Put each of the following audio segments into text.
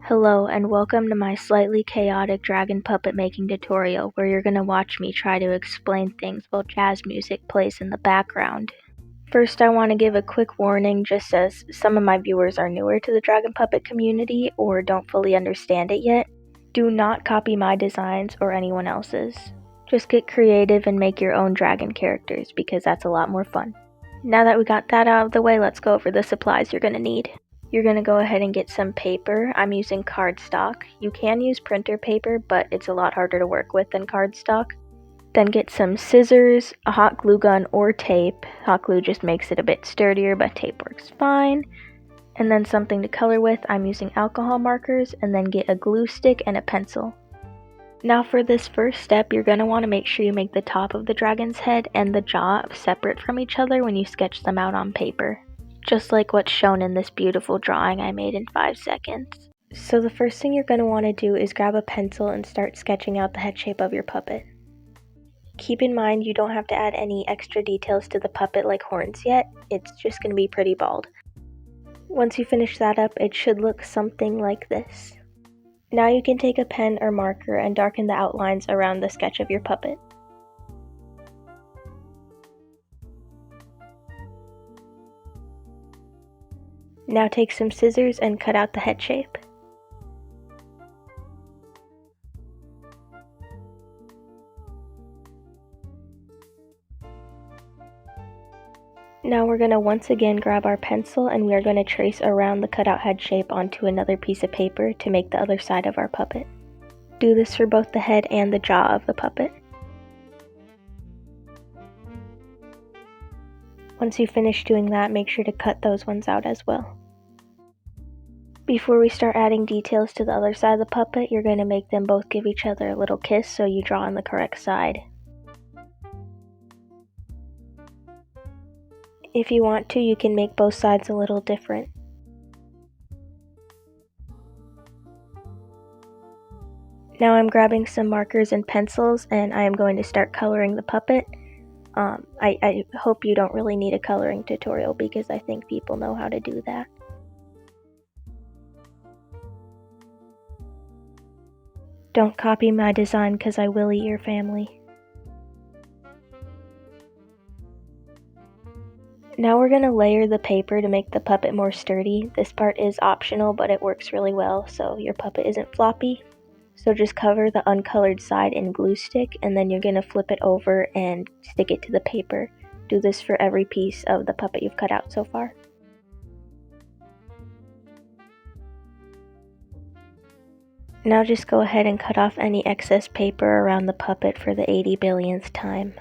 Hello and welcome to my slightly chaotic dragon puppet making tutorial where you're going to watch me try to explain things while jazz music plays in the background. First, I want to give a quick warning just as some of my viewers are newer to the dragon puppet community or don't fully understand it yet. Do not copy my designs or anyone else's. Just get creative and make your own dragon characters because that's a lot more fun. Now that we got that out of the way, let's go over the supplies you're going to need. You're going to go ahead and get some paper. I'm using cardstock. You can use printer paper, but it's a lot harder to work with than cardstock. Then get some scissors, a hot glue gun or tape. Hot glue just makes it a bit sturdier, but tape works fine. And then something to color with. I'm using alcohol markers, and then get a glue stick and a pencil. Now for this first step, you're going to want to make sure you make the top of the dragon's head and the jaw separate from each other when you sketch them out on paper. Just like what's shown in this beautiful drawing I made in 5 seconds. So the first thing you're going to want to do is grab a pencil and start sketching out the head shape of your puppet. Keep in mind you don't have to add any extra details to the puppet like horns yet, it's just going to be pretty bald. Once you finish that up, it should look something like this. Now you can take a pen or marker and darken the outlines around the sketch of your puppet. Now take some scissors and cut out the head shape. Now we're going to once again grab our pencil and we are going to trace around the cutout head shape onto another piece of paper to make the other side of our puppet. Do this for both the head and the jaw of the puppet. Once you finish doing that, make sure to cut those ones out as well. Before we start adding details to the other side of the puppet, you're going to make them both give each other a little kiss so you draw on the correct side. If you want to, you can make both sides a little different. Now I'm grabbing some markers and pencils and I am going to start coloring the puppet. I hope you don't really need a coloring tutorial because I think people know how to do that. Don't copy my design because I will eat your family. Now we're going to layer the paper to make the puppet more sturdy. This part is optional, but it works really well so your puppet isn't floppy. So just cover the uncolored side in glue stick and then you're going to flip it over and stick it to the paper. Do this for every piece of the puppet you've cut out so far. Now just go ahead and cut off any excess paper around the puppet for the 80 billionth time.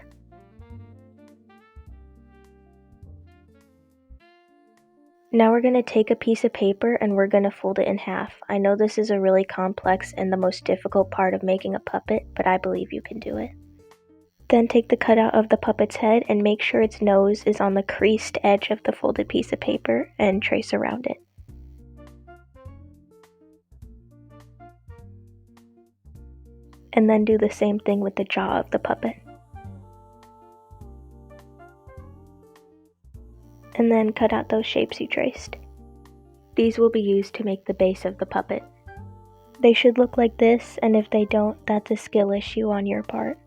Now we're going to take a piece of paper and we're going to fold it in half. I know this is a really complex and the most difficult part of making a puppet, but I believe you can do it. Then take the cutout of the puppet's head and make sure its nose is on the creased edge of the folded piece of paper and trace around it. And then do the same thing with the jaw of the puppet. And then cut out those shapes you traced. These will be used to make the base of the puppet. They should look like this, and if they don't, that's a skill issue on your part.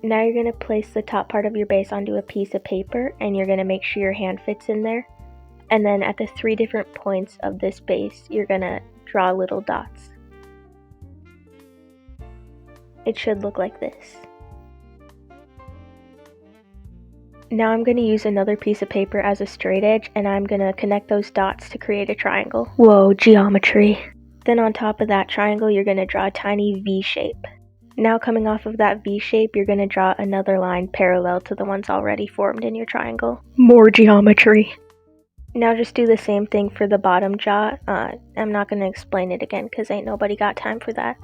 Now you're going to place the top part of your base onto a piece of paper, and you're going to make sure your hand fits in there. And then at the 3 different points of this base, you're going to draw little dots. It should look like this. Now I'm going to use another piece of paper as a straight edge and I'm going to connect those dots to create a triangle. Whoa, geometry. Then on top of that triangle, you're going to draw a tiny V shape. Now coming off of that V shape, you're going to draw another line parallel to the ones already formed in your triangle. More geometry. Now just do the same thing for the bottom jaw. I'm not going to explain it again because ain't nobody got time for that.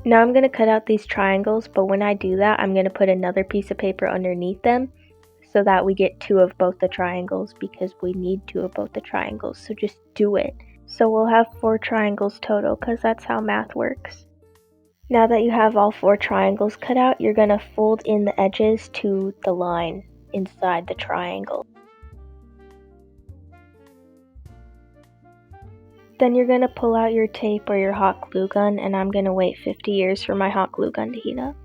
Now I'm going to cut out these triangles, but when I do that, I'm going to put another piece of paper underneath them so that we get 2 of both the triangles because we need 2 of both the triangles, so just do it. So we'll have 4 triangles total because that's how math works. Now that you have all 4 triangles cut out, you're going to fold in the edges to the line inside the triangle. Then you're going to pull out your tape or your hot glue gun, and I'm going to wait 50 years for my hot glue gun to heat up.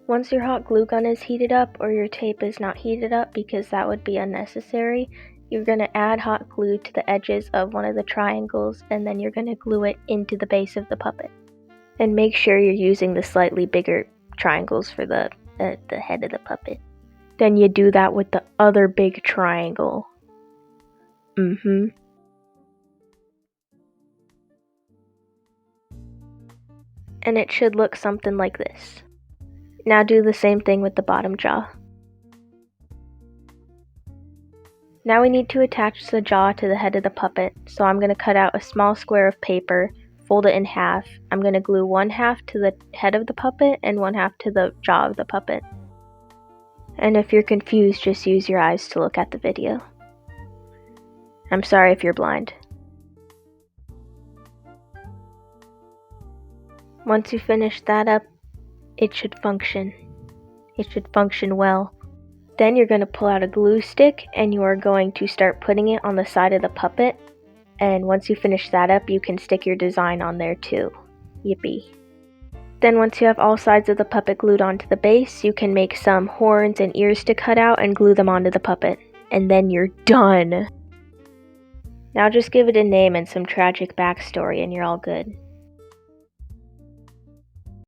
Once your hot glue gun is heated up, or your tape is not heated up because that would be unnecessary, you're going to add hot glue to the edges of one of the triangles, and then you're going to glue it into the base of the puppet. And make sure you're using the slightly bigger triangles for the head of the puppet. Then you do that with the other big triangle. And it should look something like this. Now do the same thing with the bottom jaw. Now we need to attach the jaw to the head of the puppet, so I'm going to cut out a small square of paper, fold it in half. I'm going to glue one half to the head of the puppet and one half to the jaw of the puppet. And if you're confused, just use your eyes to look at the video. I'm sorry if you're blind. Once you finish that up, it should function. It should function well. Then you're going to pull out a glue stick and you are going to start putting it on the side of the puppet. And once you finish that up, you can stick your design on there too. Yippee. Then once you have all sides of the puppet glued onto the base, you can make some horns and ears to cut out and glue them onto the puppet. And then you're done! Now just give it a name and some tragic backstory and you're all good.